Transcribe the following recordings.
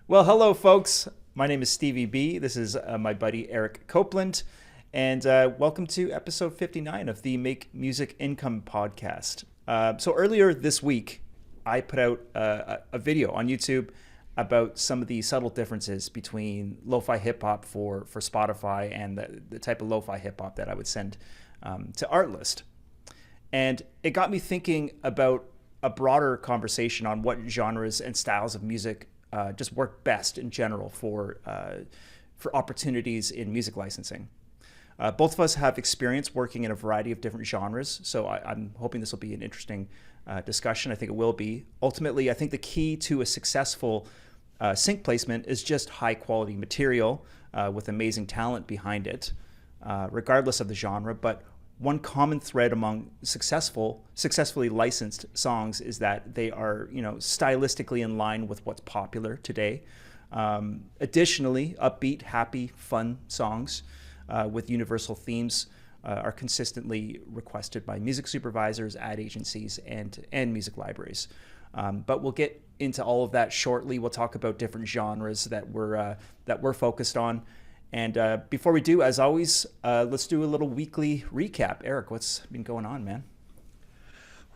Well, hello, folks. My name is Stevie B. This is my buddy Eric Copeland, and welcome to episode 59 of the Make Music Income podcast. So earlier this week, I put out a video on YouTube about some of the subtle differences between lo-fi hip-hop for Spotify and the type of lo-fi hip-hop that I would send to Artlist. And it got me thinking about a broader conversation on what genres and styles of music just work best in general for opportunities in music licensing. Both of us have experience working in a variety of different genres, so I'm hoping this will be an interesting discussion. I think it will be. Ultimately, I think the key to a successful sync placement is just high quality material with amazing talent behind it, regardless of the genre. But one common thread among successfully licensed songs is that they are, stylistically in line with what's popular today. Additionally, upbeat, happy, fun songs with universal themes are consistently requested by music supervisors, ad agencies, and music libraries. But we'll get into all of that shortly. We'll talk about different genres that we're focused on. And before we do, as always, let's do a little weekly recap. Eric, what's been going on, man?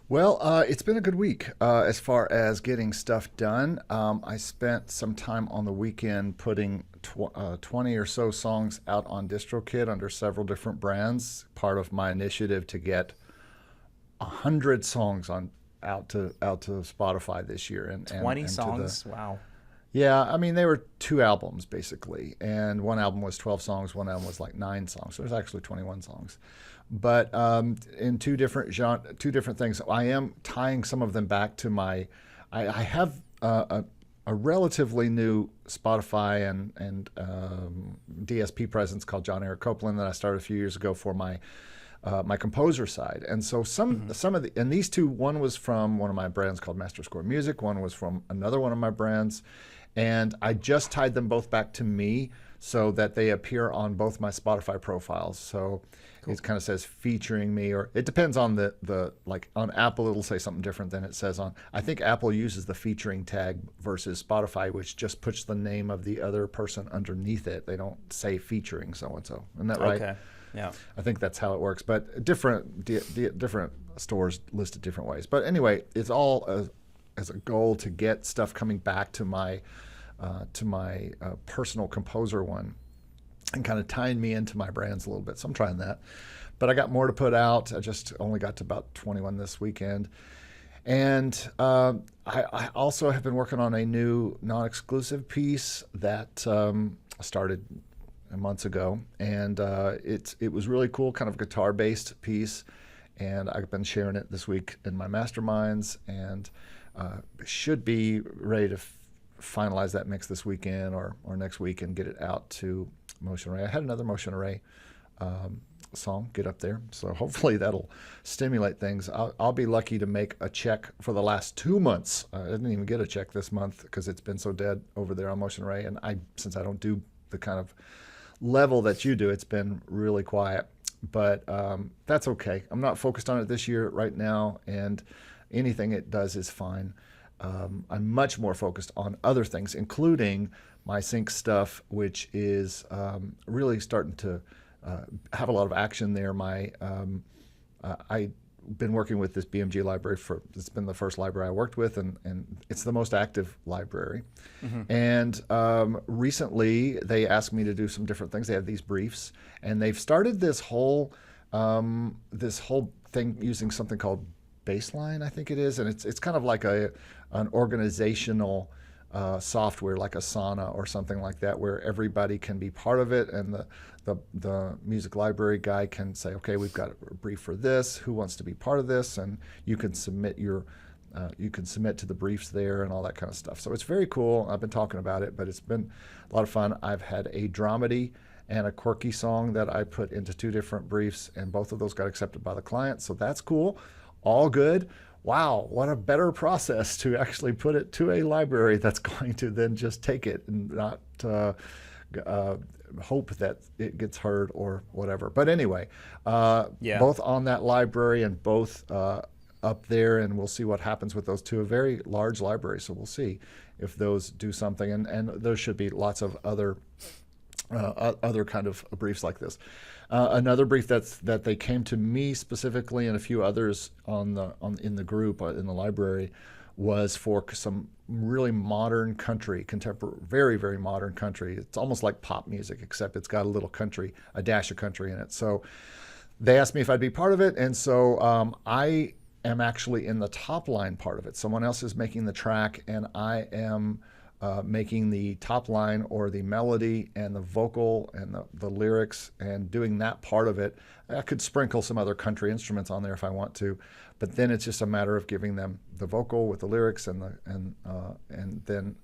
Well, it's been a good week as far as getting stuff done. I spent some time on the weekend putting 20 or so songs out on DistroKid under several different brands, part of my initiative to get 100 songs out to Spotify this year. And 20 and songs? Wow. Yeah, I mean, they were two albums basically, and one album was 12 songs, one album was like 9 songs. So there's actually 21 songs, but in two different things. I am tying some of them back to I have a relatively new Spotify and DSP presence called John Eric Copeland that I started a few years ago for my composer side. And so some of the, and these two, one was from one of my brands called Master Score Music, one was from another one of my brands, and I just tied them both back to me so that they appear on both my Spotify profiles. So cool. It kind of says featuring me, or it depends on the like on Apple it'll say something different than it says on, I think Apple uses the featuring tag versus Spotify, which just puts the name of the other person underneath it. They don't say featuring so and so. Isn't that right? Okay. Yeah, I think that's how it works, but different stores list it different ways. But anyway, it's all as a goal to get stuff coming back to my personal composer one, and kind of tying me into my brands a little bit. So I'm trying that, but I got more to put out. I just only got to about 21 this weekend, and I also have been working on a new non-exclusive piece that started months ago, and it was really cool, kind of guitar-based piece, and I've been sharing it this week in my masterminds, and should be ready to finalize that mix this weekend or next week and get it out to Motion Array. I had another Motion Array song get up there, so hopefully that'll stimulate things. I'll be lucky to make a check for the last 2 months. I didn't even get a check this month because it's been so dead over there on Motion Array, and since I don't do the kind of level that you do, it's been really quiet, but that's okay. I'm not focused on it this year right now, and anything it does is fine. I'm much more focused on other things, including my sync stuff, which is really starting to have a lot of action there. I've been working with this BMG library it's been the first library I worked with, and it's the most active library. Mm-hmm. And recently they asked me to do some different things. They have these briefs, and they've started this whole thing using something called Baseline, I think it is, and it's kind of like an organizational software like Asana or something like that, where everybody can be part of it, and the music library guy can say, okay, we've got a brief for this, who wants to be part of this, and you can submit to the briefs there and all that kind of stuff. So it's very cool. I've been talking about it, but it's been a lot of fun. I've had a dramedy and a quirky song that I put into 2 different briefs, and both of those got accepted by the client, so that's cool. All good. Wow, what a better process to actually put it to a library that's going to then just take it and not hope that it gets heard or whatever. But anyway, both on that library and both up there, and we'll see what happens with those two. A very large library, so we'll see. if those do something, and there should be lots of other kind of briefs like this. Another brief that they came to me specifically, and a few others in the group in the library, was for some really modern country, contemporary, very, very modern country. It's almost like pop music, except it's got a little country, a dash of country in it. So they asked me if I'd be part of it, and so I am actually in the top line part of it. Someone else is making the track, and I am making the top line, or the melody and the vocal and the lyrics, and doing that part of it. I could sprinkle some other country instruments on there if I want to, but then it's just a matter of giving them the vocal with the lyrics and then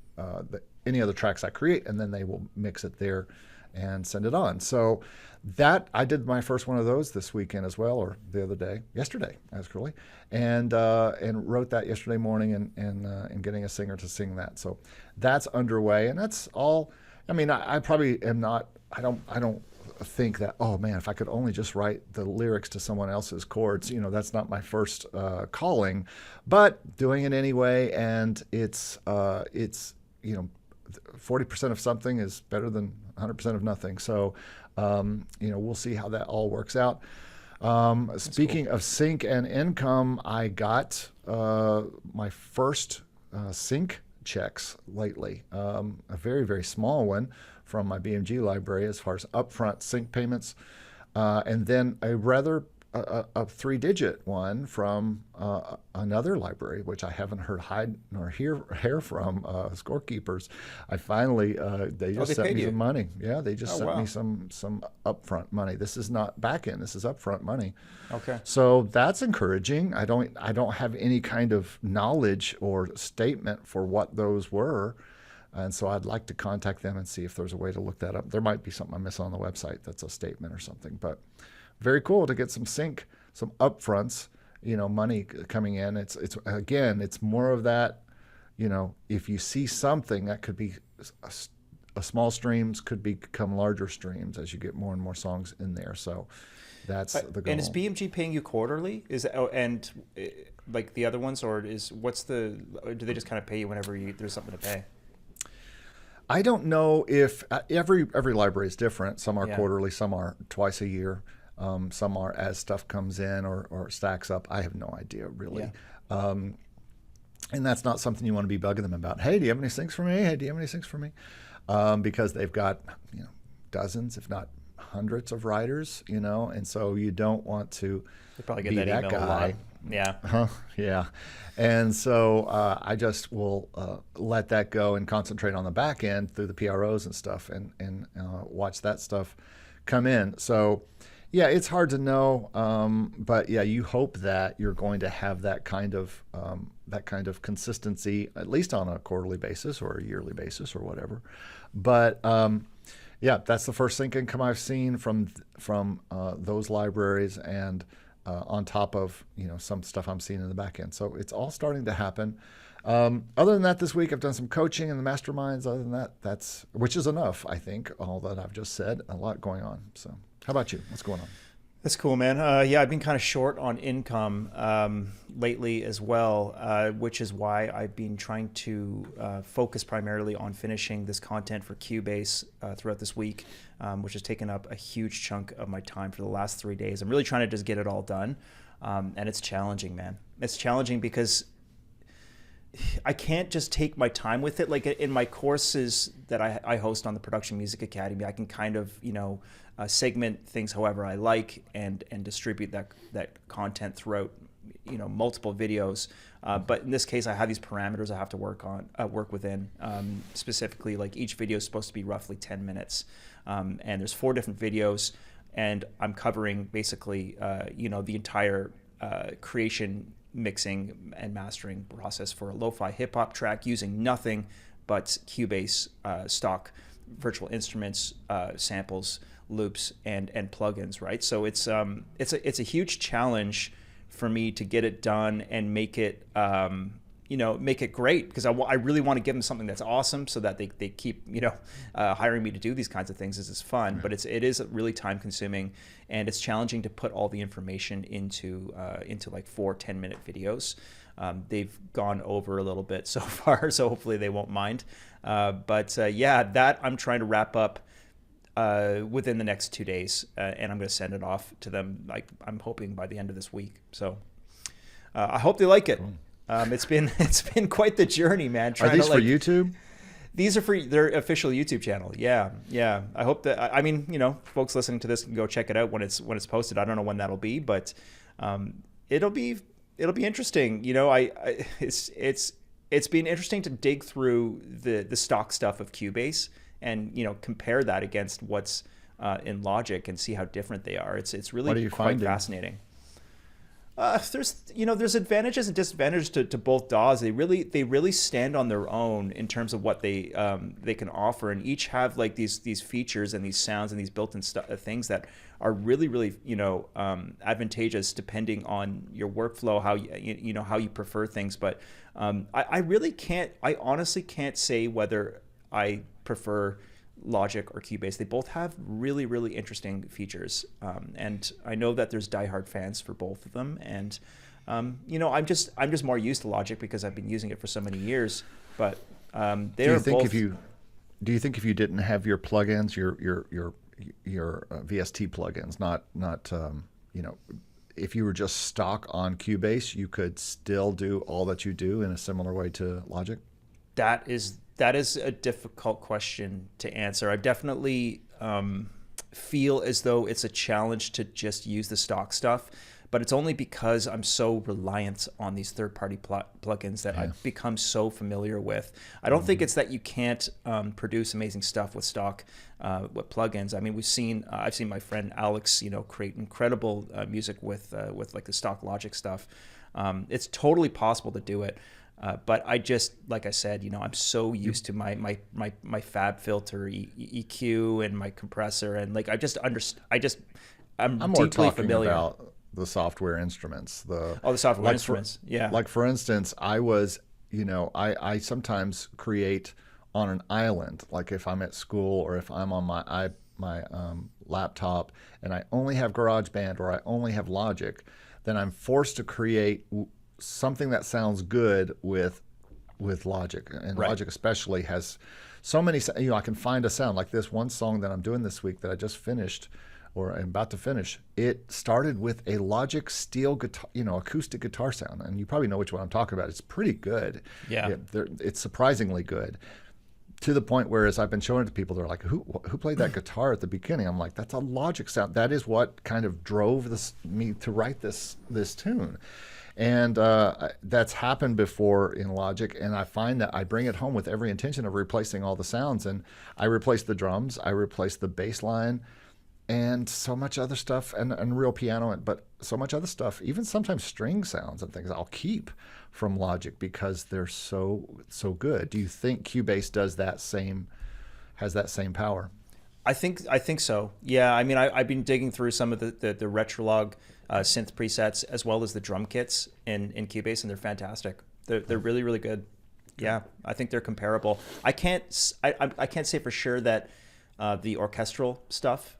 any other tracks I create, and then they will mix it there and send it on. So that I did my first one of those this weekend as well, or yesterday actually, and wrote that yesterday morning, and getting a singer to sing that. So that's underway, and that's all. I mean, I probably am not. I don't think that, oh man, if I could only just write the lyrics to someone else's chords, that's not my first calling, but doing it anyway, and it's 40% of something is better than 100% of nothing. So, we'll see how that all works out. Speaking of sync and income, I got my first sync checks lately, a very, very small one from my BMG library as far as upfront sync payments, and then a rather a 3-digit one from another library, which I haven't heard hide nor hear from, Scorekeepers. I finally, they just sent me some money. Yeah, they just sent me some upfront money. This is not back end. This is upfront money. Okay. So that's encouraging. I don't have any kind of knowledge or statement for what those were. And so I'd like to contact them and see if there's a way to look that up. There might be something I miss on the website that's a statement or something, but very cool to get some sync, some upfronts, money coming in. It's again, it's more of that, if you see something that could be a small streams, could become larger streams as you get more and more songs in there. So that's the goal. And is BMG paying you quarterly? Like the other ones, or do they just kind of pay you whenever there's something to pay? I don't know if every library is different. Some are quarterly, some are twice a year. Some are as stuff comes in or stacks up. I have no idea, really. Yeah. And that's not something you want to be bugging them about. Hey, do you have any syncs for me? Hey, do you have any syncs for me? Because they've got dozens, if not hundreds of writers, and so you don't want to be that guy. Yeah. Yeah. And so I just will let that go and concentrate on the back end through the PROs and stuff, and watch that stuff come in. So yeah, it's hard to know, but yeah, you hope that you're going to have that kind of consistency, at least on a quarterly basis or a yearly basis or whatever. But yeah, that's the first sync income I've seen from those libraries, and on top of some stuff I'm seeing in the back end. So it's all starting to happen. Other than that, this week I've done some coaching in the masterminds. Other than that, which is enough, I think. All that I've just said, a lot going on. So. How about you? What's going on? That's cool, man. Yeah, I've been kind of short on income lately as well, which is why I've been trying to focus primarily on finishing this content for Cubase throughout this week, which has taken up a huge chunk of my time for the last 3 days. I'm really trying to just get it all done, and it's challenging, man. It's challenging because I can't just take my time with it. Like in my courses that I host on the Production Music Academy, I can kind of, segment things however I like and distribute that content throughout, multiple videos. But in this case, I have these parameters I have to work within. Specifically, like each video is supposed to be roughly 10 minutes. And there's 4 different videos, and I'm covering basically, the entire creation, mixing, and mastering process for a lo-fi hip-hop track using nothing but Cubase stock virtual instruments, samples, loops, and plugins, right? So it's a huge challenge for me to get it done and make it make it great, because I really want to give them something that's awesome, so that they keep hiring me to do these kinds of things. This is fun, but it is really time consuming, and it's challenging to put all the information into like 4 10-minute videos. they've gone over a little bit so far, so hopefully they won't mind. Yeah, that I'm trying to wrap up within the next 2 days, and I'm going to send it off to them. Like, I'm hoping by the end of this week. So I hope they like it. It's been quite the journey, man. Are these for YouTube? These are for their official YouTube channel. Yeah. I hope that, I mean, folks listening to this can go check it out when it's posted. I don't know when that'll be, but it'll be interesting. It's been interesting to dig through the stock stuff of Cubase and compare that against what's in Logic and see how different they are. It's really quite fascinating. There's advantages and disadvantages to both DAWs. They really stand on their own in terms of what they can offer, and each have like these features and these sounds and these built-in things that are really advantageous depending on your workflow, how how you prefer things. But I honestly can't say whether I prefer Logic or Cubase. They both have really interesting features, and I know that there's diehard fans for both of them. And I'm just more used to Logic because I've been using it for so many years. But they are both. Do you think if you didn't have your plugins, your VST plugins, not if you were just stock on Cubase, you could still do all that you do in a similar way to Logic? That is a difficult question to answer. I definitely feel as though it's a challenge to just use the stock stuff, but it's only because I'm so reliant on these third-party plugins that I've become so familiar with. I don't think it's that you can't produce amazing stuff with stock with plugins. I mean, I've seen my friend Alex, create incredible music with like the stock Logic stuff. It's totally possible to do it. But I just, like I said, I'm so used to my fab filter EQ and my compressor, and like I'm more deeply familiar about the software instruments. The software instruments. Yeah. Like for instance, I sometimes create on an island, like if I'm at school or if I'm on my laptop and I only have GarageBand or I only have Logic, then I'm forced to create something that sounds good with Logic, and right. Logic especially has so many. I can find a sound like this one song that I'm doing this week that I just finished, or I'm about to finish. It started with a Logic steel guitar, acoustic guitar sound, and you probably know which one I'm talking about. It's pretty good. Yeah, it's surprisingly good. To the point where, as I've been showing it to people, they're like, "Who played that guitar at the beginning?" I'm like, "That's a Logic sound." That is what kind of drove me to write this tune. And that's happened before in Logic, and I find that I bring it home with every intention of replacing all the sounds. And I replace the drums, I replace the bass line, and so much other stuff, and real piano, but so much other stuff, even sometimes string sounds and things I'll keep from Logic because they're so good. Do you think Cubase has that same power? I think so. Yeah, I mean, I've been digging through some of the Retrolog synth presets as well as the drum kits in Cubase, and they're fantastic. They're really good. Yeah, I think they're comparable. I can't say for sure that the orchestral stuff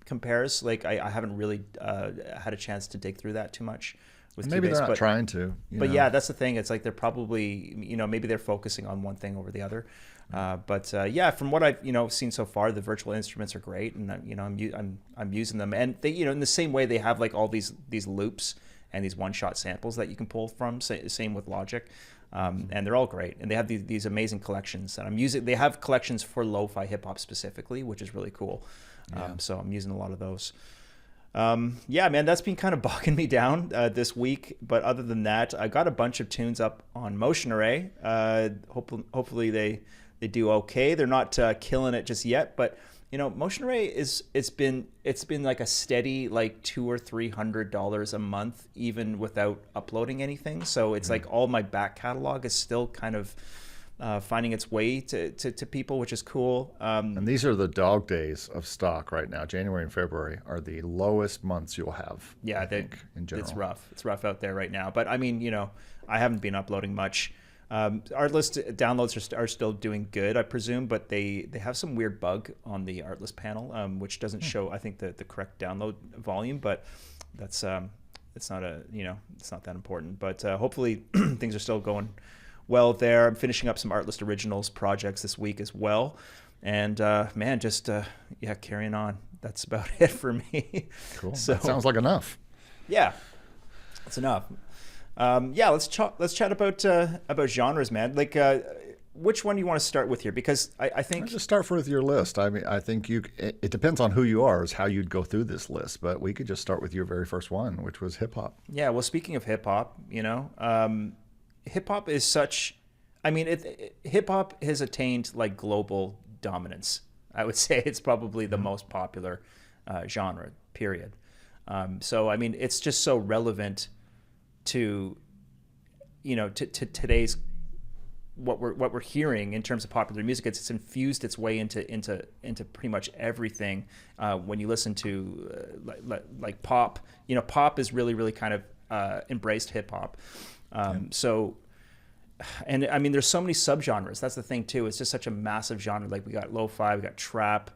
compares. Like I haven't really had a chance to dig through that too much with maybe Cubase, they're not trying to. But yeah, that's the thing. It's like they're probably maybe they're focusing on one thing over the other. Yeah, from what I've seen so far, the virtual instruments are great, and I'm using them, and they in the same way they have like all these loops and these one-shot samples that you can pull from. Same with Logic, and they're all great, and they have these amazing collections that I'm using. They have collections for lo-fi hip hop specifically, which is really cool. So I'm using a lot of those. Yeah, man, that's been kind of bogging me down this week. But other than that, I got a bunch of tunes up on Motion Array. Hopefully they do okay. They're not killing it just yet, but Motion Array it's been like a steady like $200 or $300 a month, even without uploading anything. So it's like all my back catalog is still kind of finding its way to people, which is cool. And these are the dog days of stock right now. January and February are the lowest months you'll have. Yeah, I think in general. It's rough out there right now. But I mean, I haven't been uploading much. Artlist downloads are still doing good, I presume, but they have some weird bug on the Artlist panel, which doesn't show, I think, the correct download volume. But that's it's not it's not that important. But hopefully things are still going well there. I'm finishing up some Artlist Originals projects this week as well. And man, just carrying on. That's about it for me. Cool. So, that sounds like enough. Yeah, that's enough. Let's chat about genres, man. Like, which one do you want to start with here? Because I think Let's just start with your list. I mean, I think it depends on who you are, is how you'd go through this list. But we could just start with your very first one, which was hip hop. Yeah. Well, speaking of hip hop, hip hop is such. I mean, hip hop has attained like global dominance. I would say it's probably the most popular genre. Period. So I mean, it's just so relevant to today's what we're hearing in terms of popular music. It's infused its way into pretty much everything. When you listen to like pop, pop is really kind of embraced hip hop. So, and I mean, there's so many subgenres. That's the thing too. It's just such a massive genre. Like we got lo-fi, we got trap.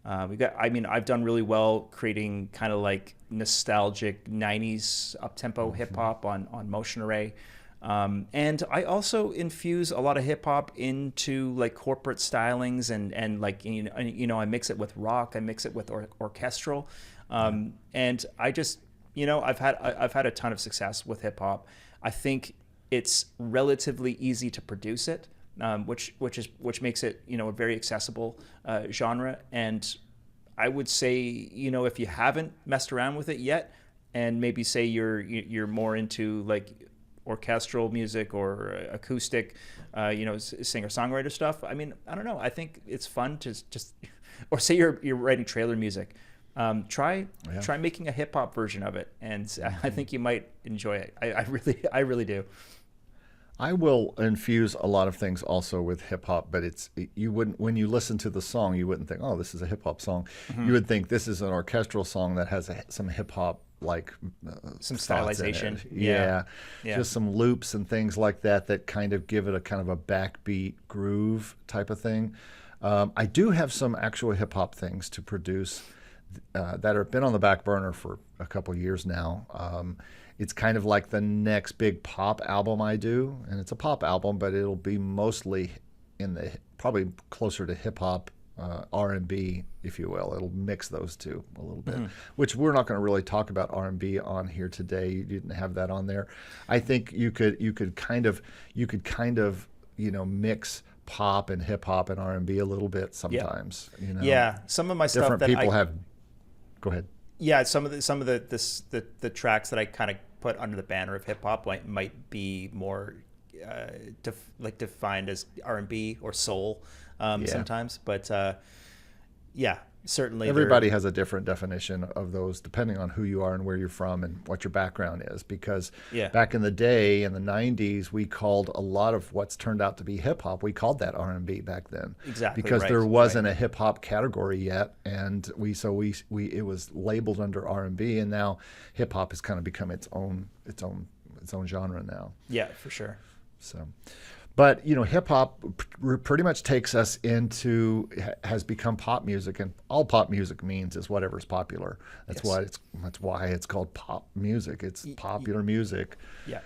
I've done really well creating kind of like nostalgic 90s up-tempo hip hop on Motion Array. And I also infuse a lot of hip hop into like corporate stylings and like, I mix it with rock, I mix it with orchestral. And I just, I've had a ton of success with hip hop. I think it's relatively easy to produce it. Which makes it a very accessible genre. And I would say if you haven't messed around with it yet, and maybe say you're more into like orchestral music or acoustic, singer-songwriter stuff. I mean, I don't know. I think it's fun to just, or say you're writing trailer music. Try making a hip hop version of it, and I think you might enjoy it. I really do. I will infuse a lot of things also with hip hop, but you wouldn't, when you listen to the song, you wouldn't think, oh, this is a hip hop song. Mm-hmm. You would think this is an orchestral song that has some hip hop like some stylization. Yeah. Just some loops and things like that kind of give it a kind of a backbeat groove type of thing. I do have some actual hip hop things to produce that have been on the back burner for a couple years now. It's kind of like the next big pop album I do, and it's a pop album, but it'll be mostly probably closer to hip hop, R&B, if you will. It'll mix those two a little bit, which we're not going to really talk about R&B on here today. You didn't have that on there. I think you could kind of mix pop and hip hop and R&B a little bit sometimes. Yeah, some of my stuff different people have. Go ahead. Yeah, some of the tracks that I kind of put under the banner of hip hop might be more defined as R&B or soul sometimes, but certainly everybody has a different definition of those depending on who you are and where you're from and what your background is, because back in the day in the 90s we called a lot of what's turned out to be hip hop, we called that R&B back then. Exactly. Because there wasn't a hip hop category yet, and it was labeled under R&B, and now hip hop has kind of become its own genre now. Yeah, for sure. So, but hip hop pretty much has become pop music, and all pop music means is whatever's popular. That's why it's called pop music. It's popular music. Yeah.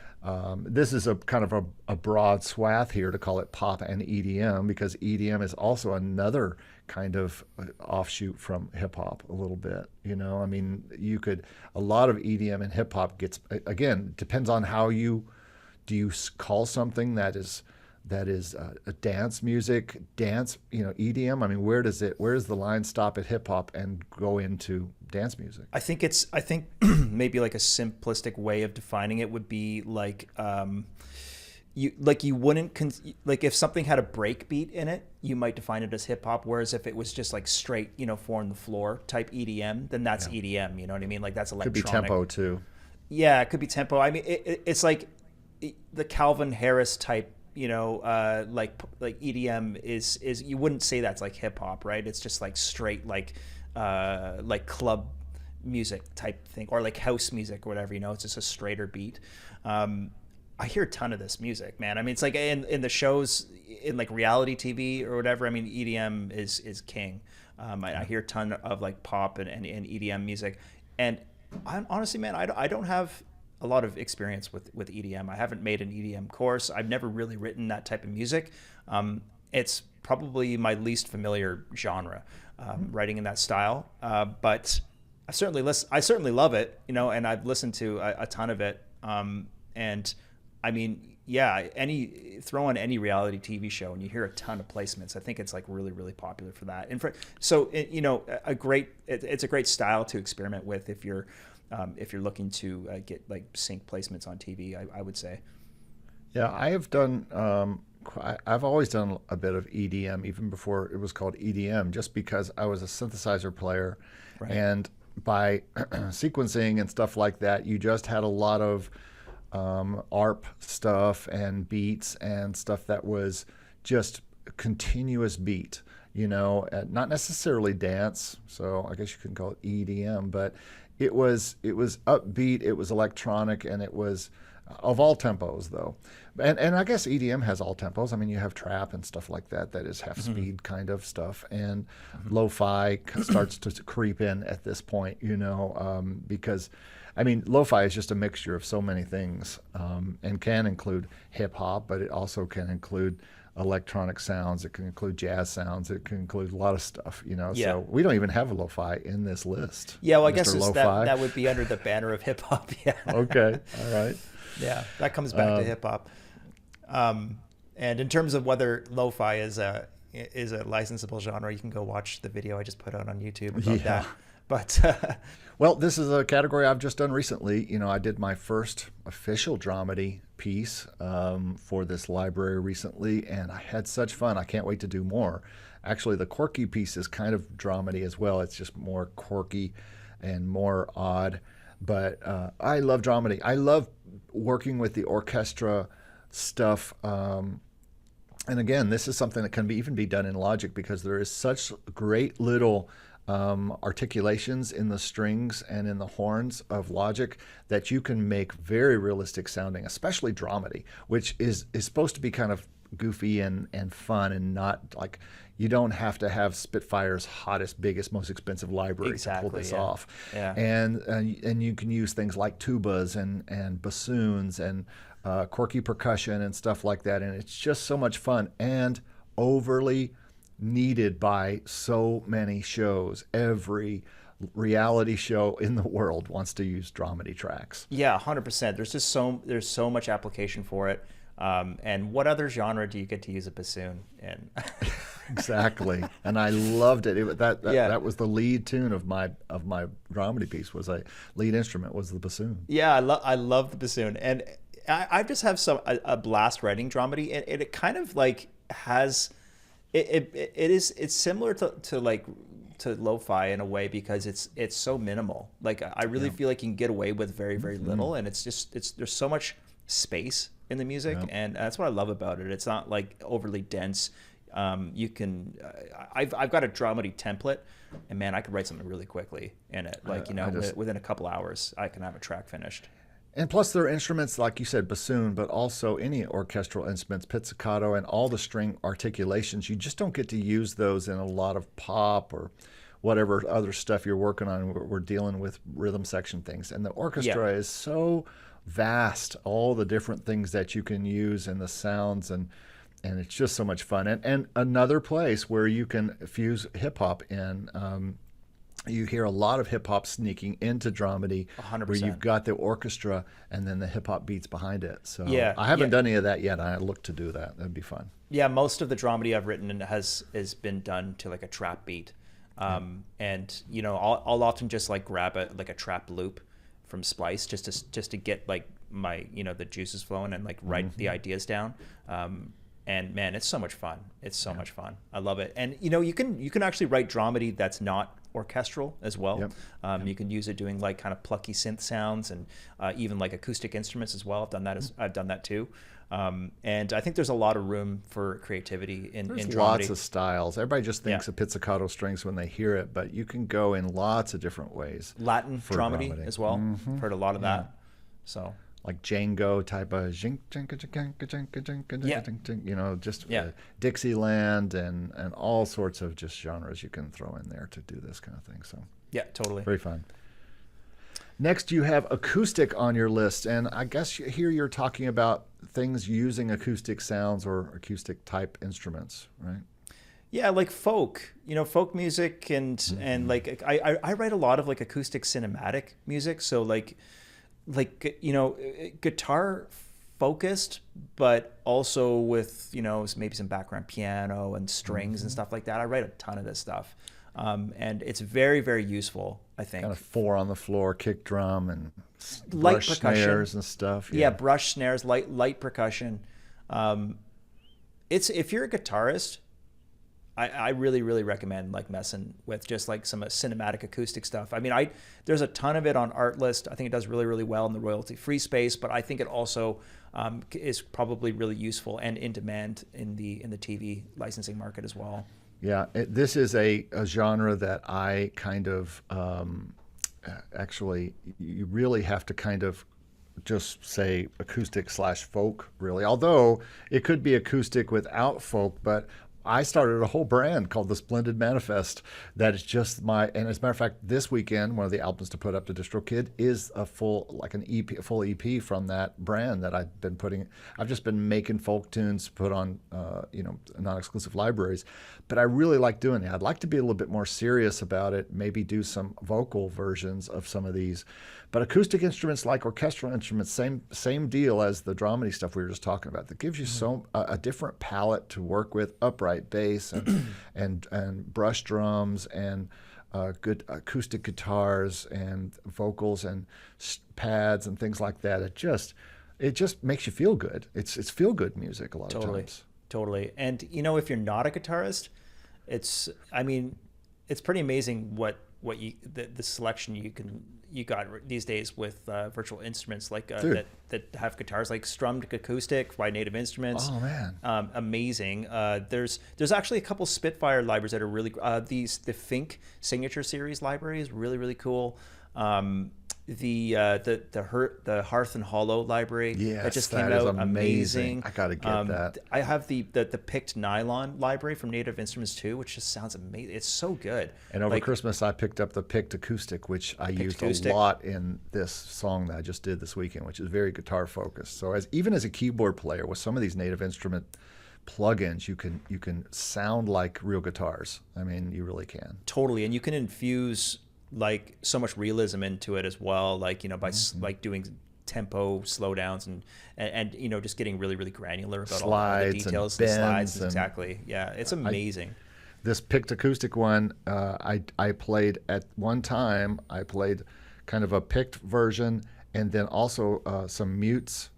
This is a kind of a broad swath here to call it pop and EDM, because EDM is also another kind of offshoot from hip hop a little bit. I mean, a lot of EDM and hip hop depends on how do you call something that is a dance music, EDM. I mean, where does the line stop at hip hop and go into dance music? I think maybe like a simplistic way of defining it would be like, you wouldn't like if something had a break beat in it, you might define it as hip hop. Whereas if it was just like straight, 4 on the floor type EDM, then that's EDM. You know what I mean? Like that's electronic. Could be tempo too. Yeah, it could be tempo. I mean, it's like the Calvin Harris type. Like EDM is you wouldn't say that's like hip hop, right? It's just like straight like club music type thing, or like house music or whatever. It's just a straighter beat. I hear a ton of this music, man. I mean, it's like in the shows, in like reality TV or whatever. I mean, EDM is king. I hear a ton of like pop and EDM music, and honestly, man, I don't have a lot of experience with EDM. I haven't made an EDM course. I've never really written that type of music. It's probably my least familiar genre, writing in that style. But I certainly love it, and I've listened to a ton of it. And I mean, yeah, throw on any reality TV show and you hear a ton of placements. I think it's like really, really popular for that. And it's a great style to experiment with if you're looking to get like sync placements on TV, I would say. Yeah, I have done. I've always done a bit of EDM, even before it was called EDM, just because I was a synthesizer player, right. And by sequencing and stuff like that, you just had a lot of ARP stuff and beats and stuff that was just continuous beat, not necessarily dance. So I guess you couldn't call it EDM, but it was upbeat, it was electronic, and it was of all tempos though. And I guess EDM has all tempos. I mean, you have trap and stuff like that is half speed kind of stuff, and lo-fi starts to creep in at this point, because I mean, lo-fi is just a mixture of so many things, and can include hip hop, but it also can include electronic sounds. It can include jazz sounds. It can include a lot of stuff, Yeah. So we don't even have a lo-fi in this list. Yeah, well, I guess that would be under the banner of hip hop. Yeah. Okay. All right. Yeah, that comes back to hip hop. And in terms of whether lo-fi is a licensable genre, you can go watch the video I just put out on YouTube about that. But well, this is a category I've just done recently. I did my first official dramedy piece for this library recently, and I had such fun. I can't wait to do more. Actually, the quirky piece is kind of dramedy as well. It's just more quirky and more odd. But I love dramedy. I love working with the orchestra stuff. And again, this is something that can even be done in Logic, because there is such great little articulations in the strings and in the horns of Logic that you can make very realistic sounding, especially dramedy, which is supposed to be kind of goofy and fun, and not like, you don't have to have Spitfire's hottest, biggest, most expensive library to pull this off. Yeah. And you can use things like tubas and bassoons and quirky percussion and stuff like that, and it's just so much fun and overly needed by so many shows. Every reality show in the world wants to use dramedy tracks. Yeah, 100%. There's so much application for it. And what other genre do you get to use a bassoon in? Exactly. And I loved it. That was the lead tune of my dramedy piece. Was a lead instrument was the bassoon. Yeah, I love the bassoon, and I just have a blast writing dramedy, and it kind of like has it's similar to lo-fi in a way, because it's so minimal. Like, I really feel like you can get away with very, very little, and there's so much space in the music, and that's what I love about it. It's not like overly dense. You can I've got a dramedy template, and man, I could write something really quickly in it. Like, within a couple hours I can have a track finished. And plus, there are instruments, like you said, bassoon, but also any orchestral instruments, pizzicato, and all the string articulations. You just don't get to use those in a lot of pop or whatever other stuff you're working on. We're dealing with rhythm section things. And the orchestra is so vast, all the different things that you can use and the sounds, and it's just so much fun. And another place where you can fuse hip-hop in. You hear a lot of hip-hop sneaking into dramedy, 100%. where you've got the orchestra and then the hip-hop beats behind it. So I haven't done any of that yet. I look to do that. That'd be fun. Yeah, most of the dramedy I've written has been done to like a trap beat. And I'll often just like grab a trap loop from Splice just to get like my the juices flowing and like write the ideas down. And man, it's so much fun. It's so much fun. I love it. And you can actually write dramedy that's not orchestral as well. You can use it doing like kind of plucky synth sounds, and even like acoustic instruments as well. I've done that too. And I think there's a lot of room for creativity in dramedy. Lots of styles. Everybody just thinks of pizzicato strings when they hear it, but you can go in lots of different ways. Latin dramedy as well. Heard a lot of that. So like Django type of Dixieland and all sorts of just genres you can throw in there to do this kind of thing. So yeah, totally. Very fun. Next, you have acoustic on your list, and I guess here you're talking about things using acoustic sounds or acoustic type instruments, right? Yeah, like folk, folk music, and like I write a lot of like acoustic cinematic music, so guitar focused, but also with maybe some background piano and strings and stuff like that. I write a ton of this stuff, and it's very, very useful, I think. Kind of four on the floor, kick drum, and Light brush percussion. snares and stuff. Yeah, brush snares, light percussion. It's if you're a guitarist, I really, really recommend like messing with just like some cinematic acoustic stuff. I mean, there's a ton of it on Artlist. I think it does really, really well in the royalty-free space, but I think it also is probably really useful and in demand in the TV licensing market as well. Yeah, this is a genre that I kind of actually, you really have to kind of just say acoustic / folk, really. Although it could be acoustic without folk, but I started a whole brand called the Splendid Manifest that is just and as a matter of fact, this weekend, one of the albums to put up to DistroKid is a full EP from that brand that I've just been making folk tunes to put on, non-exclusive libraries, but I really like doing it. I'd like to be a little bit more serious about it, maybe do some vocal versions of some of these, but acoustic instruments like orchestral instruments, same deal as the dramedy stuff we were just talking about. That gives you a different palette to work with, upright bass and brush drums and good acoustic guitars and vocals and pads and things like that. It just makes you feel good. It's feel good music a lot of times. Totally. And if you're not a guitarist, it's pretty amazing what the selection you got these days with virtual instruments like that have guitars like strummed acoustic by Native Instruments. Oh man, amazing. There's actually a couple Spitfire libraries that are really the Fink Signature Series library is really, really cool. The Hearth and Hollow library that just came out, amazing. I gotta get that. I have the picked nylon library from Native Instruments too, which just sounds amazing. It's so good. And over Christmas, I picked up the picked acoustic, which I used a lot in this song that I just did this weekend, which is very guitar focused. So even as a keyboard player with some of these Native Instrument plugins, you can sound like real guitars. I mean, you really can. Totally, and you can infuse like so much realism into it as well, like by like doing tempo slowdowns and just getting really, really granular about all the details and slides. Exactly. Yeah, it's amazing. This picked acoustic one, I played at one time. I played kind of a picked version and then also some mutes,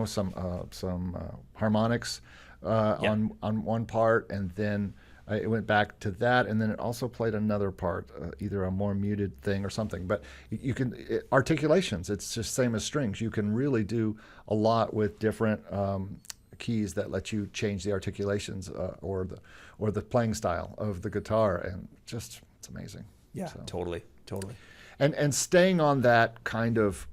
some harmonics on one part, and then it went back to that, and then it also played another part, either a more muted thing or something. But you can articulations. It's just same as strings. You can really do a lot with different keys that let you change the articulations or the playing style of the guitar, and just it's amazing. Yeah, so. Totally. And staying on that kind of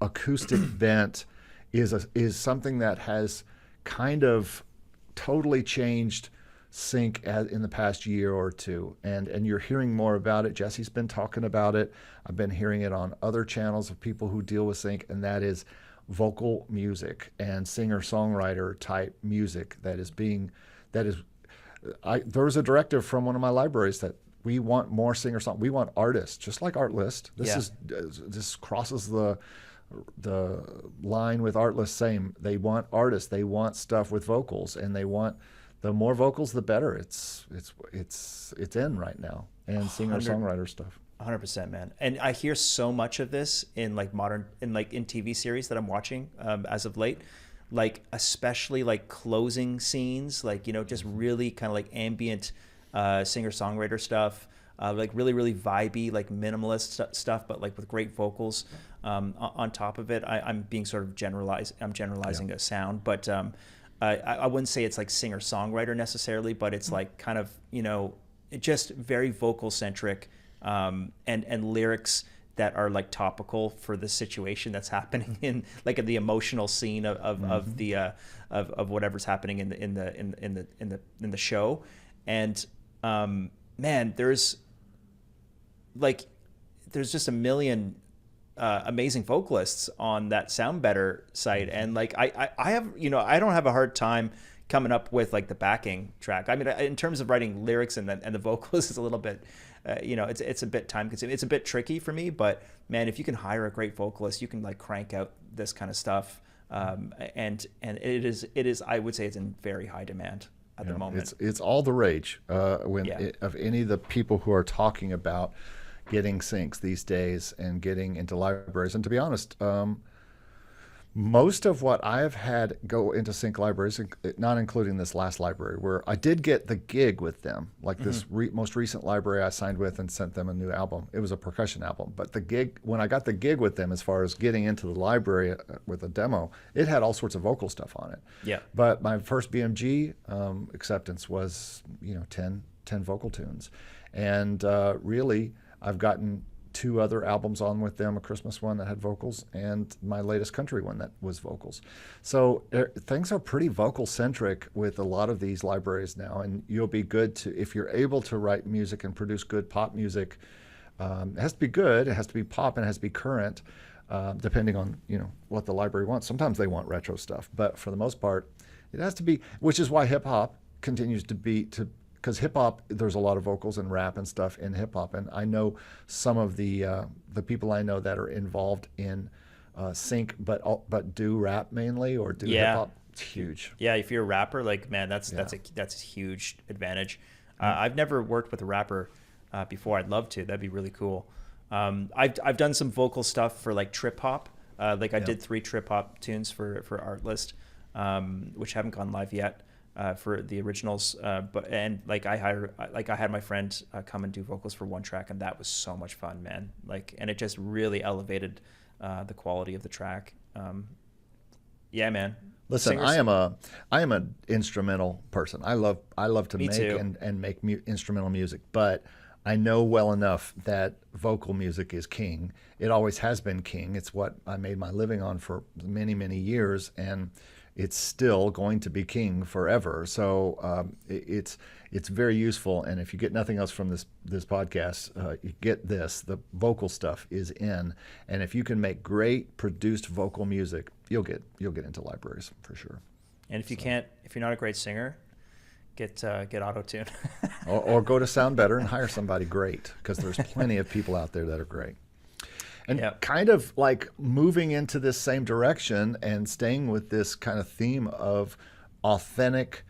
acoustic bent is something that has kind of totally changed sync in the past year or two, and you're hearing more about it. Jesse's been talking about it. I've been hearing it on other channels of people who deal with sync, and that is vocal music and singer-songwriter type music there was a directive from one of my libraries that we want more singer-song. We want artists, just like Artlist. This crosses the line with Artlist. Same. They want artists. They want stuff with vocals, and they want the more vocals, the better. It's in right now, and singer-songwriter stuff. 100%, man. And I hear so much of this in like in TV series that I'm watching as of late, like especially like closing scenes, like just really kind of like ambient singer-songwriter stuff, like really, really vibey, like minimalist stuff, but like with great vocals on top of it. I'm being sort of generalizing a sound, but I wouldn't say it's like singer-songwriter necessarily, but it's like kind of, just very vocal centric and lyrics that are like topical for the situation that's happening in like the emotional scene of whatever's happening in the show. And man, there's like there's just a million amazing vocalists on that Sound Better site, and like I have, I don't have a hard time coming up with like the backing track. I mean, in terms of writing lyrics and the vocals is a little bit, it's a bit time consuming. It's a bit tricky for me, but man, if you can hire a great vocalist, you can like crank out this kind of stuff. And it is I would say it's in very high demand at the moment. It's all the rage of any of the people who are talking about getting syncs these days and getting into libraries. And to be honest, most of what I've had go into sync libraries, not including this last library, where I did get the gig with them, like this most recent library I signed with and sent them a new album. It was a percussion album, but the gig, when I got the gig with them, as far as getting into the library with a demo, it had all sorts of vocal stuff on it. Yeah. But my first BMG acceptance was 10 vocal tunes, and really I've gotten 2 other albums on with them, a Christmas one that had vocals and my latest country one that was vocals. So things are pretty vocal centric with a lot of these libraries now, and you'll be good to, if you're able to write music and produce good pop music, it has to be good, it has to be pop, and it has to be current, depending on what the library wants. Sometimes they want retro stuff, but for the most part it has to be, which is why hip hop continues to be, because hip hop, there's a lot of vocals and rap and stuff in hip hop, and I know some of the people I know that are involved in sync, but do rap mainly or do hip hop. It's huge. Yeah, if you're a rapper, like man, that's a huge advantage. I've never worked with a rapper before. I'd love to. That'd be really cool. I've done some vocal stuff for like trip hop. I did 3 trip hop tunes for Artlist, which haven't gone live yet. For the originals, I had my friend come and do vocals for one track, and that was so much fun, man. And it just really elevated the quality of the track. Yeah, man. Listen, I am an instrumental person. I love to make and make instrumental music, but I know well enough that vocal music is king. It always has been king. It's what I made my living on for many, many years, and it's still going to be king forever. So it's very useful. And if you get nothing else from this podcast, you get this. The vocal stuff is in, and if you can make great produced vocal music, you'll get into libraries for sure. And if you're not a great singer, get auto-tune. or go to Sound Better and hire somebody great, because there's plenty of people out there that are great. And kind of like moving into this same direction and staying with this kind of theme of authentic,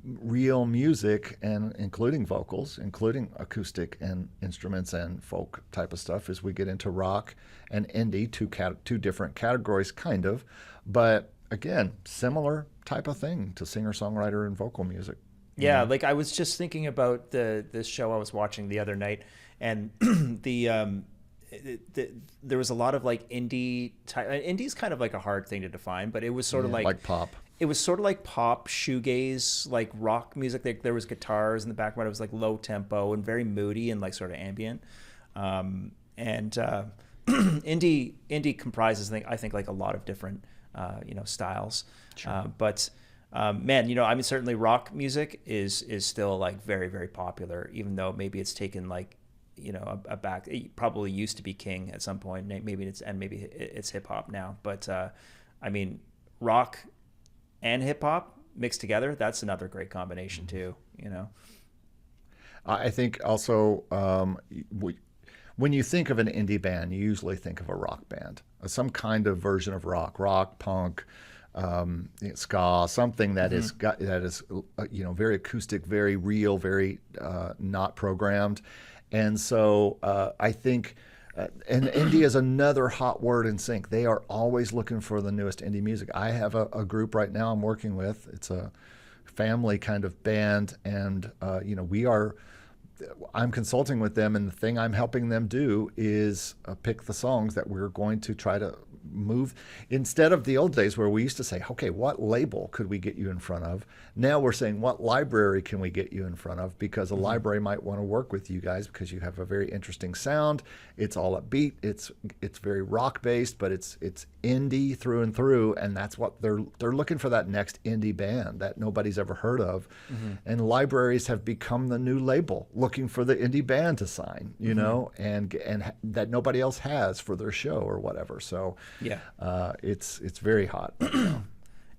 real music, and including vocals, including acoustic and instruments and folk type of stuff, as we get into rock and indie, two different categories kind of, but again, similar type of thing to singer-songwriter and vocal music. Yeah, like I was just thinking about this show I was watching the other night, and there was a lot of like indie type. Indie's kind of like a hard thing to define, but it was sort of like pop. It was sort of like pop, shoegaze, like rock music. There was guitars in the background. It was like low tempo and very moody and like sort of ambient. Indie comprises, I think like a lot of different styles. Sure. Man, I mean, certainly rock music is still like very, very popular, even though maybe it's taken like it probably used to be king at some point. Maybe it's hip hop now. But I mean, rock and hip hop mixed together, that's another great combination too. I think also when you think of an indie band, you usually think of a rock band, some kind of version of rock, punk, ska, something that is very acoustic, very real, very not programmed. And so I think, and indie is another hot word in sync. They are always looking for the newest indie music. I have a group right now I'm working with. It's a family kind of band, and I'm consulting with them, and the thing I'm helping them do is pick the songs that we're going to try to move. Instead of the old days where we used to say, okay, what label could we get you in front of? Now we're saying, what library can we get you in front of? Because a library might want to work with you guys because you have a very interesting sound. It's all upbeat. It's very rock based, but it's indie through and through, and that's what they're looking for, that next indie band that nobody's ever heard of. And libraries have become the new label. looking for the indie band to sign, you know, and that nobody else has for their show or whatever. So Yeah. it's very hot right now.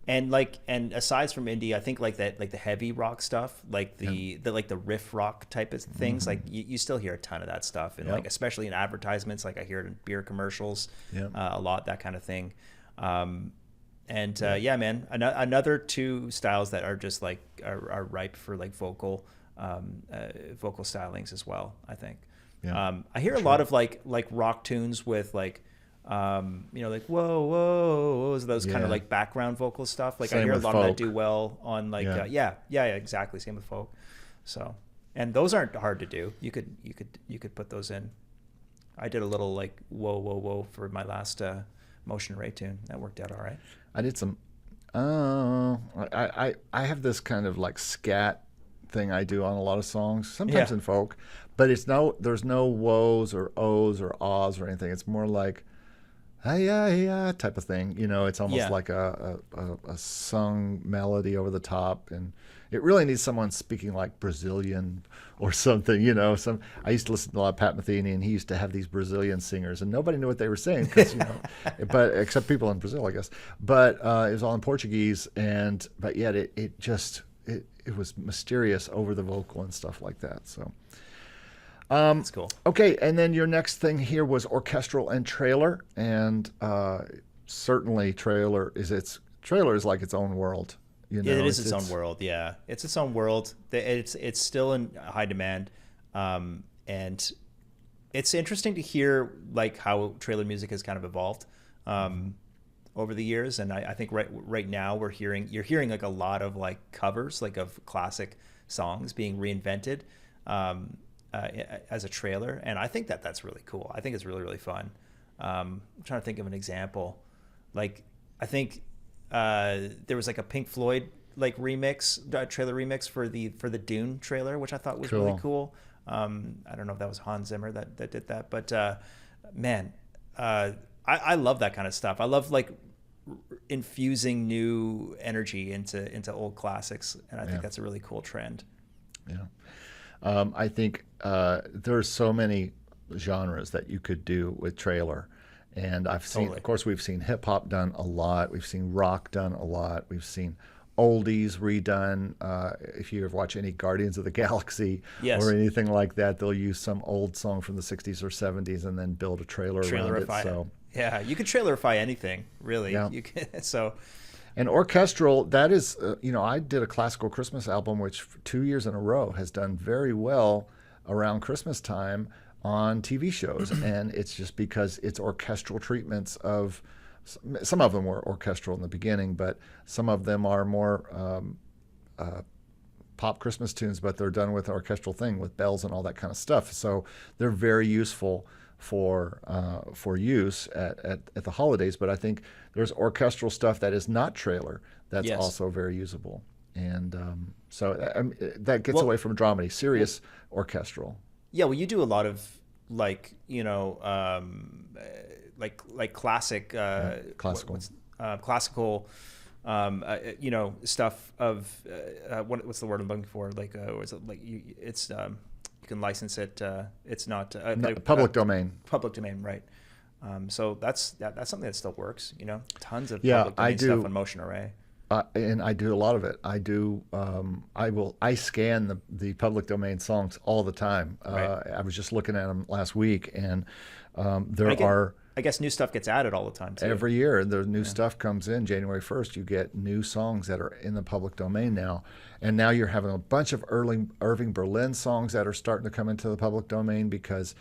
And aside from indie, I think like the heavy rock stuff, like the riff rock type of things, like you still hear a ton of that stuff, and like especially in advertisements, like I hear it in beer commercials, a lot, that kind of thing. Yeah, man, another two styles that are just like are ripe for like vocal stylings as well, I think. I hear a lot of like rock tunes with like like whoa, whoa, those kind of like background vocal stuff. Like, I hear a lot of that do well on like yeah, exactly, same with folk. So, and those aren't hard to do. You could put those in. I did a little like whoa, whoa, whoa for my last Motion Array tune. That worked out all right. I did some. I have this kind of like scat thing I do on a lot of songs, sometimes in folk, but there's no woes or ohs or ahs or anything. It's more like yeah type of thing. You know, it's almost like a sung melody over the top, and it really needs someone speaking like Brazilian or something. You know, I used to listen to a lot of Pat Metheny, and he used to have these Brazilian singers, and nobody knew what they were saying because but except people in Brazil, I guess. But it was all in Portuguese, but yet it was mysterious over the vocal and stuff like that. So. That's cool. Okay, and then your next thing here was orchestral and trailer, and certainly trailer is like its own world. You know, it is its own world. Yeah, it's its own world. It's still in high demand, and it's interesting to hear like how trailer music has kind of evolved over the years. And I think right now you're hearing like a lot of like covers like of classic songs being reinvented. As a trailer, and I think that's really cool. I think it's really, really fun. I'm trying to think of an example. Like, I think there was like a Pink Floyd like trailer remix for the Dune trailer, which I thought was really cool. I don't know if that was Hans Zimmer that did that, but man, I love that kind of stuff. I love like infusing new energy into old classics, and I think that's a really cool trend. Yeah. I think there's so many genres that you could do with trailer. And I've seen, of course, we've seen hip hop done a lot. We've seen rock done a lot. We've seen oldies redone. If you ever watch any Guardians of the Galaxy or anything like that, they'll use some old song from the 60s or 70s and then build a trailer around it. So, yeah, you could trailerify anything, really. Yeah. You can, so. And orchestral, that is, I did a classical Christmas album, which for 2 years in a row has done very well around Christmas time on TV shows. And it's just because it's orchestral treatments of, some of them were orchestral in the beginning, but some of them are more pop Christmas tunes, but they're done with an orchestral thing with bells and all that kind of stuff. So they're very useful for use at the holidays. But I think there's orchestral stuff that is not trailer that's also very usable. And so that gets away from dramedy, serious orchestral. Yeah, well, you do a lot of like like classic classical stuff of what's the word I'm looking for? Like is it like it's you can license it. It's not public domain. Public domain, right? So that's something that still works. You know, tons of public domain stuff on Motion Array. And I do a lot of it. I do. I scan the public domain songs all the time. Right. I was just looking at them last week, and I guess new stuff gets added all the time too. Every year, the new stuff comes in. January 1st, you get new songs that are in the public domain now. And now you're having a bunch of Irving Berlin songs that are starting to come into the public domain because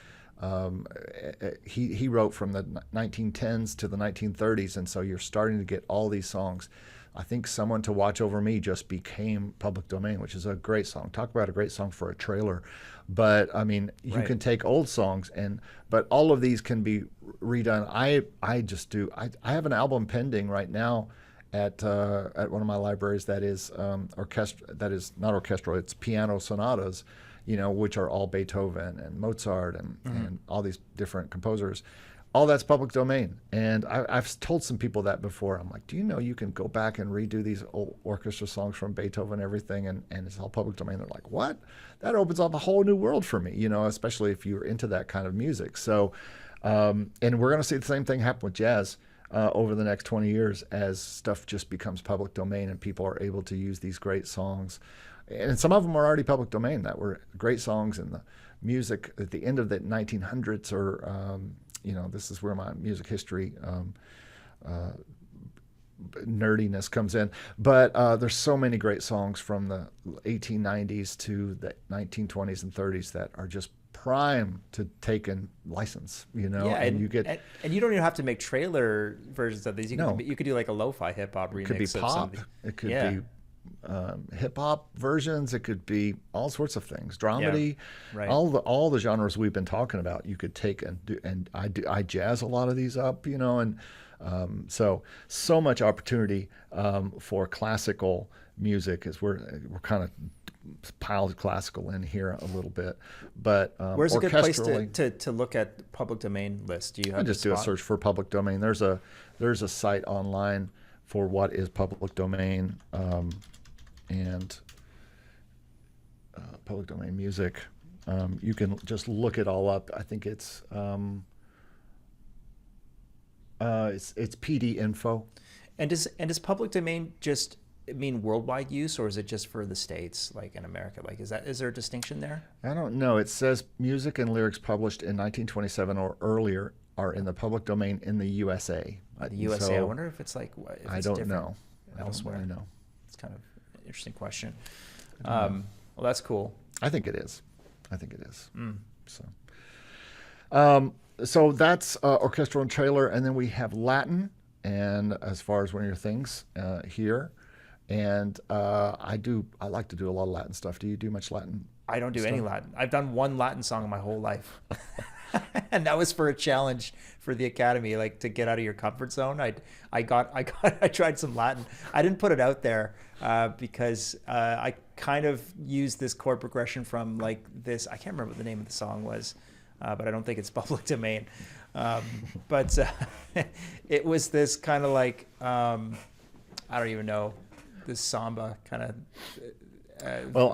he wrote from the 1910s to the 1930s, and so you're starting to get all these songs. I think Someone to Watch Over Me just became public domain, which is a great song. Talk about a great song for a trailer. But I mean, you can take old songs but all of these can be redone. I have an album pending right now at one of my libraries that is that is not orchestral, it's piano sonatas, which are all Beethoven and Mozart and all these different composers. all that's public domain. And I've told some people that before. I'm like, do you know you can go back and redo these old orchestra songs from Beethoven and everything, and it's all public domain? They're like, what? That opens up a whole new world for me, especially if you're into that kind of music. So, and we're going to see the same thing happen with jazz over the next 20 years as stuff just becomes public domain and people are able to use these great songs. And some of them are already public domain that were great songs in the music at the end of the 1900s, or this is where my music history nerdiness comes in. But there's so many great songs from the 1890s to the 1920s and 30s that are just prime to take and license. And you get and you don't even have to make trailer versions of these. You could do like a lo-fi hip hop remix. It could be pop. It could be hip hop versions. It could be all sorts of things. Dramedy, all the genres we've been talking about. You could take and do, and I jazz a lot of these up, and so much opportunity for classical music, as we're kind of piled classical in here a little bit. But where's a good place to look at public domain list? Do you have? I just do a search for public domain. There's a site online for what is public domain. And public domain music. You can just look it all up. I think it's PD info. And does public domain just mean worldwide use, or is it just for the States, like in America? Like, is there a distinction there? I don't know. It says music and lyrics published in 1927 or earlier are in the public domain in the USA. The USA. So, I wonder if it's like I don't know. Elsewhere. I don't really know. It's kind of an interesting question. Well, that's cool. I think it is. So that's orchestral and trailer, and then we have Latin, and as far as one of your things here, and I like to do a lot of Latin stuff. Do you do much Latin? I don't do any Latin. I've done one Latin song in my whole life. And that was for a challenge for the Academy, like to get out of your comfort zone. I tried some Latin. I didn't put it out there because I kind of used this chord progression from like this. I can't remember what the name of the song was, but I don't think it's public domain. But it was this kind of like, I don't even know, this samba kind of. Well,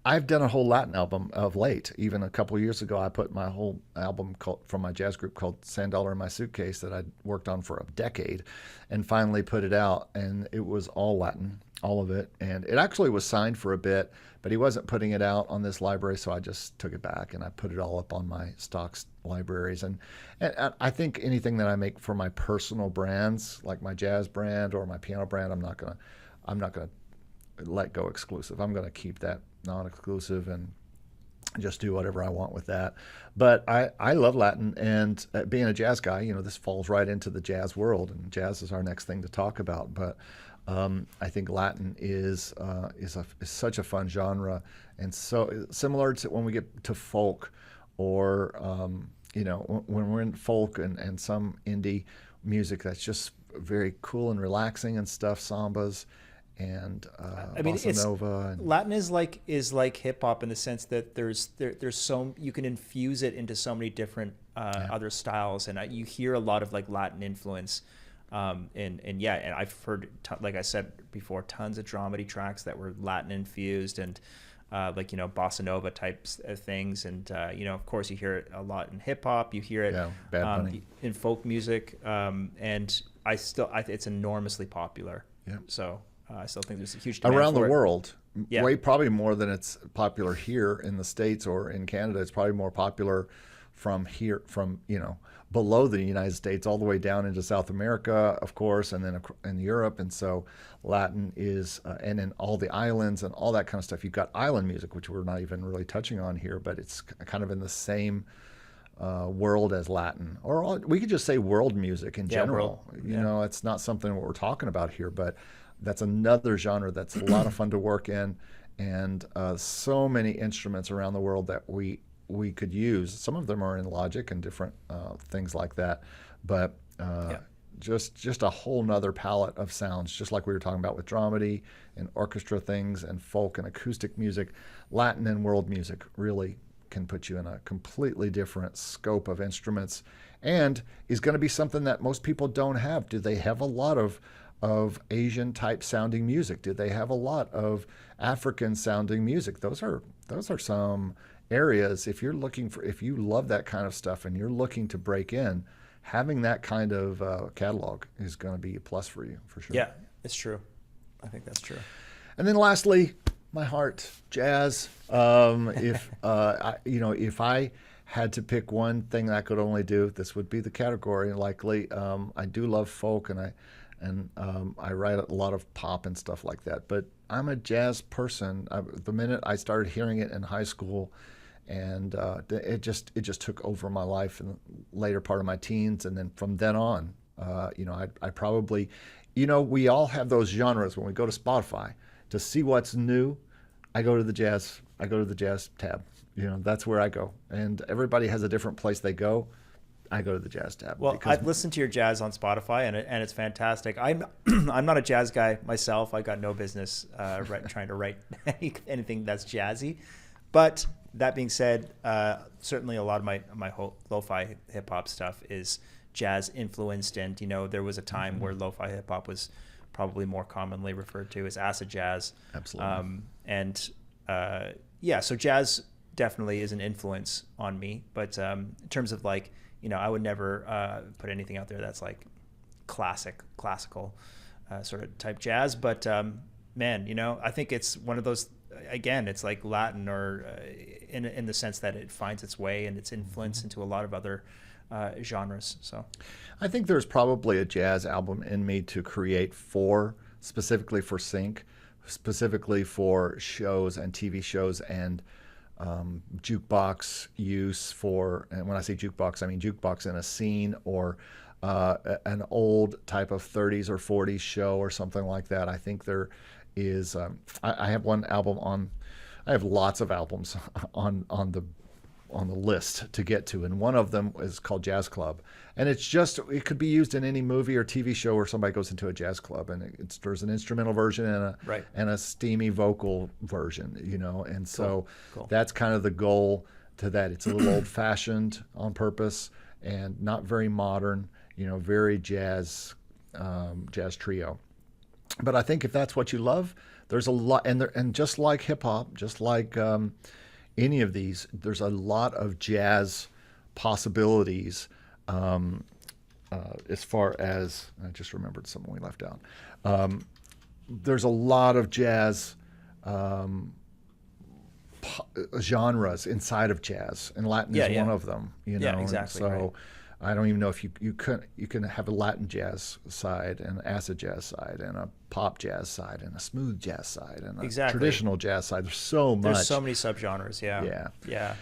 I've done a whole Latin album of late. Even a couple of years ago, I put my whole album from my jazz group called $Sand in My Suitcase that I'd worked on for a decade, and finally put it out. And it was all Latin, all of it. And it actually was signed for a bit, but he wasn't putting it out on this library, so I just took it back and I put it all up on my stocks libraries. And I think anything that I make for my personal brands, like my jazz brand or my piano brand, I'm not gonna let go exclusive. I'm going to keep that non-exclusive and just do whatever I want with that. But I love Latin, and being a jazz guy, this falls right into the jazz world, and jazz is our next thing to talk about. But I think Latin is such a fun genre, and so similar to when we get to folk, or when we're in folk and some indie music that's just very cool and relaxing and stuff, sambas. And bossa nova. Latin is like hip hop in the sense that there's so you can infuse it into so many different other styles, and you hear a lot of like Latin influence. And I've heard, like I said before, tons of dramedy tracks that were Latin infused, and bossa nova types of things, and of course you hear it a lot in hip hop. You hear it in folk music, and it's enormously popular. Yeah. So. I still think there's a huge demand around the world. Yeah. Way probably more than it's popular here in the States or in Canada. It's probably more popular from below the United States all the way down into South America, of course, and then in Europe. And so Latin is, and in all the islands and all that kind of stuff. You've got island music, which we're not even really touching on here, but it's kind of in the same world as Latin, or we could just say world music in general. It's not something what we're talking about here, but that's another genre that's a lot of fun to work in, and so many instruments around the world that we could use. Some of them are in Logic and different things like that, but just a whole nother palette of sounds, just like we were talking about with dramedy and orchestra things and folk and acoustic music. Latin and world music really can put you in a completely different scope of instruments, and is going to be something that most people don't have. Do they have a lot of Asian type sounding music? Do they have a lot of African sounding music? Those are some areas. If you love that kind of stuff and you're looking to break in, having that kind of catalog is going to be a plus for you, for sure. Yeah, it's true. I think that's true. And then lastly, my heart, jazz. If I had to pick one thing that I could only do, this would be the category. Likely, I do love folk, and I write a lot of pop and stuff like that. But I'm a jazz person. The minute I started hearing it in high school, and it just took over my life in the later part of my teens, and then from then on, I probably, we all have those genres. When we go to Spotify to see what's new, I go to the jazz tab. That's where I go, and everybody has a different place they go. I go to the jazz tab. Well, I've listened to your jazz on Spotify, and it's fantastic. I'm not a jazz guy myself. I got no business trying to write anything that's jazzy. But that being said, certainly a lot of my lo-fi hip hop stuff is jazz influenced, and there was a time where lo-fi hip hop was probably more commonly referred to as acid jazz. Absolutely. So jazz definitely is an influence on me. But in terms of I would never put anything out there that's like classical sort of type jazz. But I think it's one of those. Again, it's like Latin, or in the sense that it finds its way and its influence into a lot of other genres. So, I think there's probably a jazz album in me to create specifically for sync, specifically for shows and TV shows and jukebox use and when I say jukebox, I mean jukebox in a scene or an old type of 30s or 40s show or something like that. I think there is. I have one album I have lots of albums on the list to get to, and one of them is called Jazz Club, and it could be used in any movie or TV show where somebody goes into a jazz club, and there's an instrumental version and a steamy vocal version, and so cool. That's kind of the goal to that. It's a little old-fashioned on purpose and not very modern, very jazz trio. But I think if that's what you love, there's a lot, and just like hip hop, just like any of these, there's a lot of jazz possibilities. As far as I just remembered something we left out. There's a lot of jazz genres inside of jazz, and Latin is one of them. Yeah, exactly. So. Right. I don't even know if you can have a Latin jazz side and an acid jazz side and a pop jazz side and a smooth jazz side and a traditional jazz side. There's so much. There's so many subgenres. Yeah.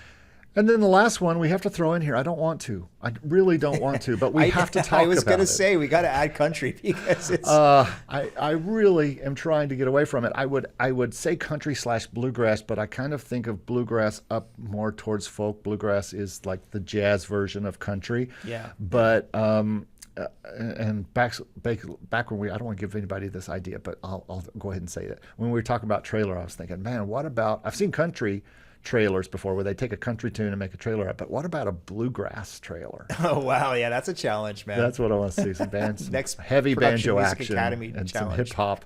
And then the last one we have to throw in here. I don't want to. I really don't want to, but we have to talk about it. I was going to say we got to add country because it's. I really am trying to get away from it. I would say country / bluegrass, but I kind of think of bluegrass up more towards folk. Bluegrass is like the jazz version of country. Yeah. But and back when I don't want to give anybody this idea, but I'll go ahead and say that when we were talking about trailer, I was thinking, man, what about? I've seen country trailers before where they take a country tune and make a trailer up, but what about a bluegrass trailer? Oh wow, yeah, that's a challenge, man. That's what I want to see. Some bands, next heavy banjo action Academy and challenge. some hip hop.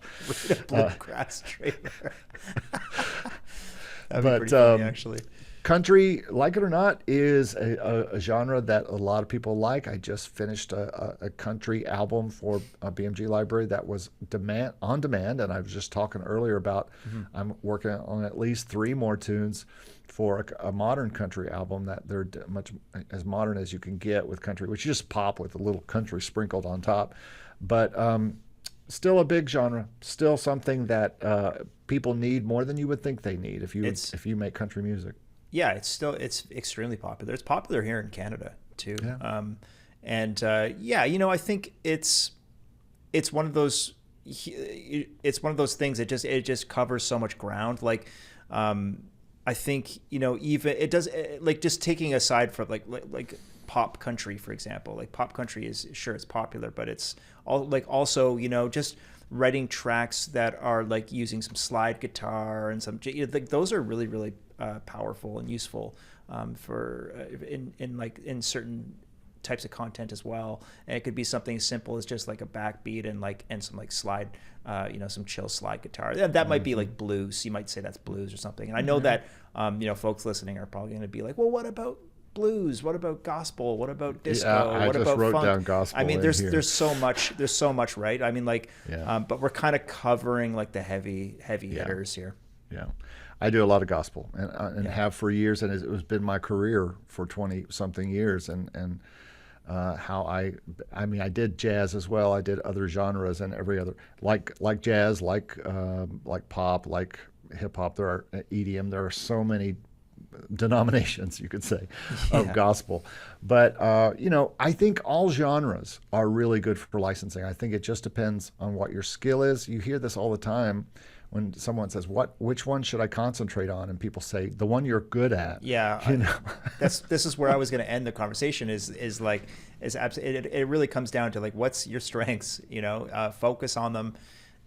Bluegrass trailer. That'd be pretty funny, actually. Country, like it or not, is a genre that a lot of people like. I just finished a country album for a BMG library that was on demand, and I was just talking earlier about I'm working on at least 3 more tunes for a modern country album that they're much as modern as you can get with country, which you just pop with a little country sprinkled on top. But still a big genre, still something that people need more than you would think they need if you make country music. Yeah, it's extremely popular. It's popular here in Canada too. Yeah. I think it's one of those things that just covers so much ground. Like, I think even it does, like, just taking aside from like pop country, for example. Like, pop country is sure it's popular, but it's also just writing tracks that are like using some slide guitar and some like those are really powerful and useful for in certain types of content as well. And it could be something as simple as just like a backbeat and some like slide, some chill slide guitar. That might be like blues. You might say that's blues or something. And I know that folks listening are probably going to be like, well, what about blues? What about gospel? What about disco? I what just about wrote funk? down gospel. I mean, there's so much, right? I mean, but we're kind of covering like the heavy hitters here. Yeah, I do a lot of gospel and have for years, and it's been my career for 20 something years. And how I did jazz as well. I did other genres and every other like jazz, like pop, like hip hop. There are EDM. There are so many denominations, you could say, of gospel. But I think all genres are really good for licensing. I think it just depends on what your skill is. You hear this all the time when someone says, which one should I concentrate on? And people say, the one you're good at. Yeah. This is where I was going to end the conversation it really comes down to like, what's your strengths, focus on them.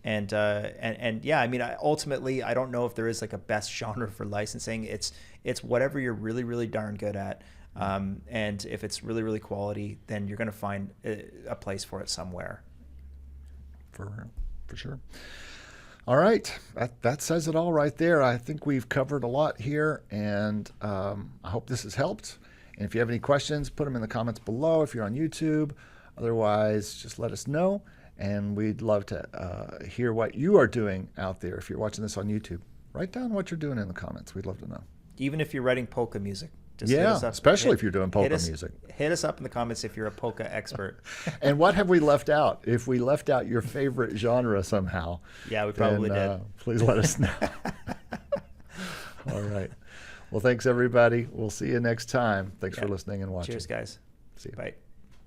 And yeah, I mean, ultimately, I don't know if there is like a best genre for licensing. It's whatever you're really, really darn good at. And if it's really, really quality, then you're going to find a place for it somewhere. For sure. All right, that says it all right there. I think we've covered a lot here, and I hope this has helped. And if you have any questions, put them in the comments below if you're on YouTube. Otherwise, just let us know, and we'd love to hear what you are doing out there. If you're watching this on YouTube, write down what you're doing in the comments. We'd love to know. Even if you're writing polka music. Just hit us up. Especially if you're doing polka music. Hit us up in the comments if you're a polka expert. And what have we left out? If we left out your favorite genre somehow, yeah, we probably did. Please let us know. All right. Well, thanks, everybody. We'll see you next time. Thanks for listening and watching. Cheers, guys. See you. Bye.